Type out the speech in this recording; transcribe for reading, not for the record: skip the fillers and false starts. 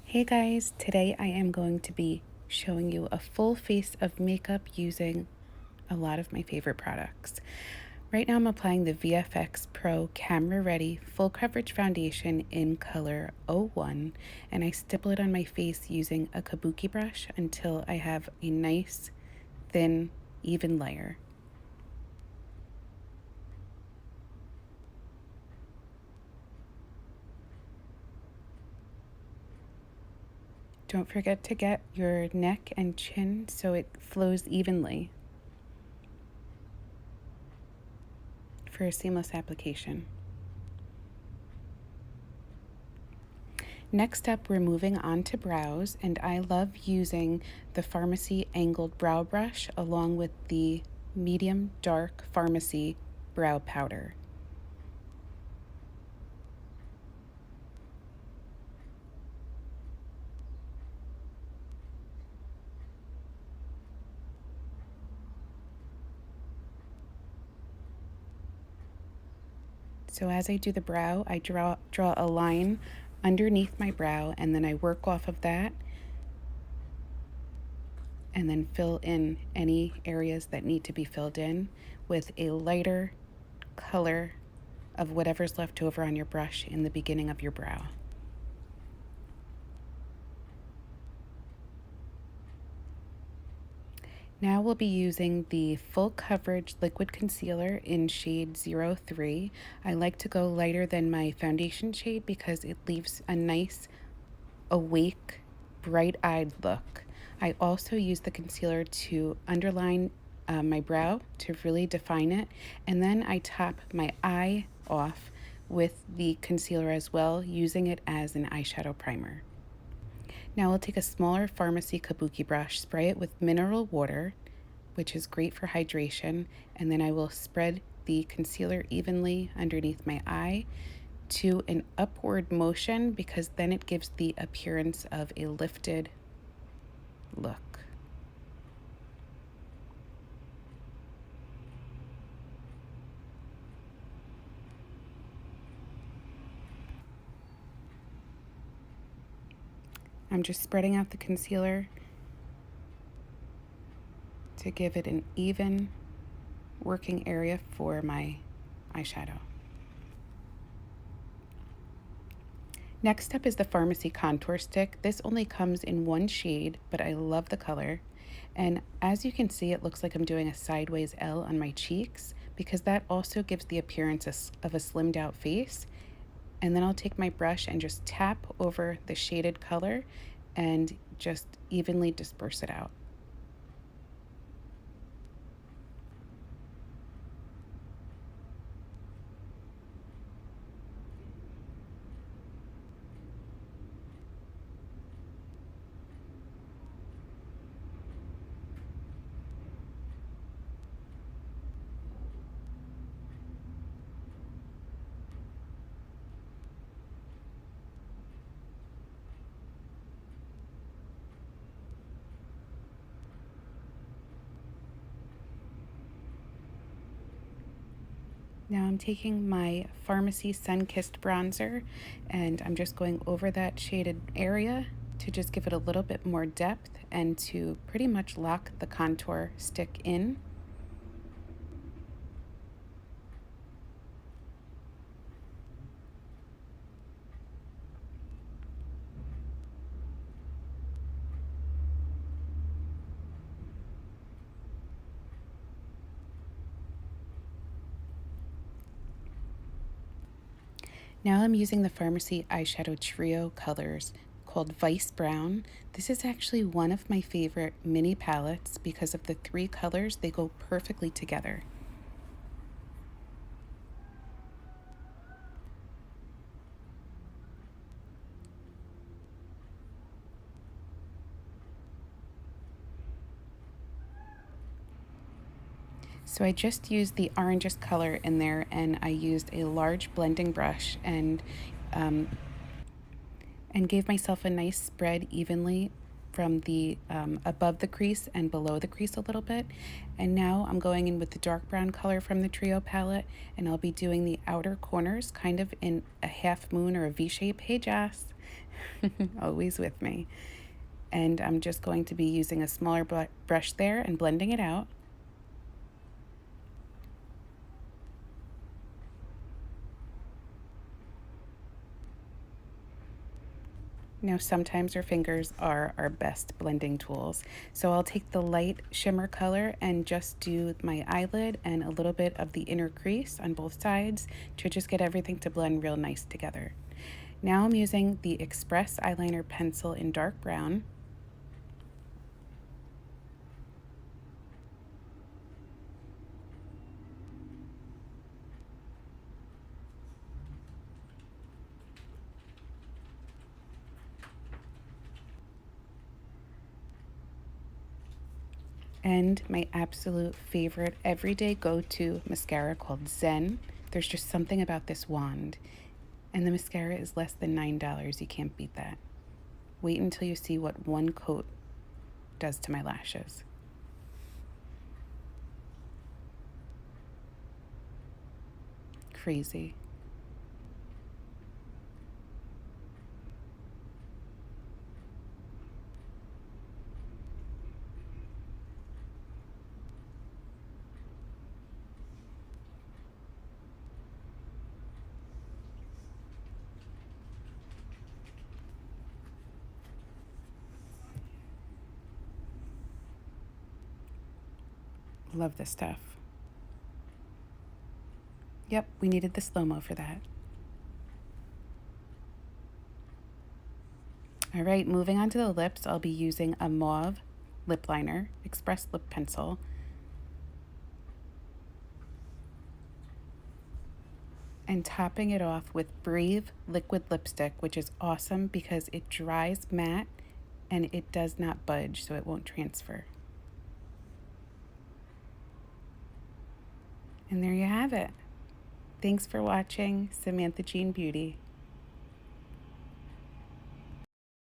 Hey guys, today I am going to be showing you a full face of makeup using a lot of my favorite products. Right now I'm applying the VFX Pro Camera Ready Full Coverage Foundation in color 01, and I stipple it on my face using a kabuki brush until I have a nice, thin, even layer. Don't forget to get your neck and chin so it flows evenly for a seamless application. Next up, we're moving on to brows, and I love using the Pharmacy Angled Brow Brush along with the medium dark Pharmacy Brow Powder. So as I do the brow, I draw a line underneath my brow, and then I work off of that and then fill in any areas that need to be filled in with a lighter color of whatever's left over on your brush in the beginning of your brow. Now we'll be using the Full Coverage Liquid Concealer in shade 03. I like to go lighter than my foundation shade because it leaves a nice, awake, bright-eyed look. I also use the concealer to underline my brow to really define it, and then I top my eye off with the concealer as well, using it as an eyeshadow primer. Now I'll take a smaller Pharmacy kabuki brush, spray it with mineral water, which is great for hydration, and then I will spread the concealer evenly underneath my eye to an upward motion because then it gives the appearance of a lifted look. I'm just spreading out the concealer to give it an even working area for my eyeshadow. Next up is the Pharmacy Contour Stick. This only comes in one shade, but I love the color. And as you can see, it looks like I'm doing a sideways L on my cheeks because that also gives the appearance of a slimmed out face. And then I'll take my brush and just tap over the shaded color and just evenly disperse it out. Now I'm taking my Pharmacy Sun-Kissed bronzer and I'm just going over that shaded area to just give it a little bit more depth and to pretty much lock the contour stick in. Now I'm using the Pharmacy eyeshadow trio colors called Vice Brown. This is actually one of my favorite mini palettes because of the three colors. They go perfectly together. So I just used the orangest color in there, and I used a large blending brush and gave myself a nice spread evenly from the above the crease and below the crease a little bit. And now I'm going in with the dark brown color from the Trio palette, and I'll be doing the outer corners kind of in a half moon or a V shape. Hey Jess, always with me. And I'm just going to be using a smaller brush there and blending it out. Now, sometimes our fingers are our best blending tools. So I'll take the light shimmer color and just do my eyelid and a little bit of the inner crease on both sides to just get everything to blend real nice together. Now I'm using the Express eyeliner pencil in dark brown. And my absolute favorite everyday go-to mascara called Zen. There's just something about this wand. And the mascara is less than $9. You can't beat that. Wait until you see what one coat does to my lashes. Crazy. Love this stuff. Yep, we needed the slow-mo for that. All right, moving on to the lips, I'll be using a mauve lip liner, Express Lip Pencil. And topping it off with Brave liquid lipstick, which is awesome because it dries matte and it does not budge, so it won't transfer. And there you have it. Thanks for watching Samantha Jean Beauty.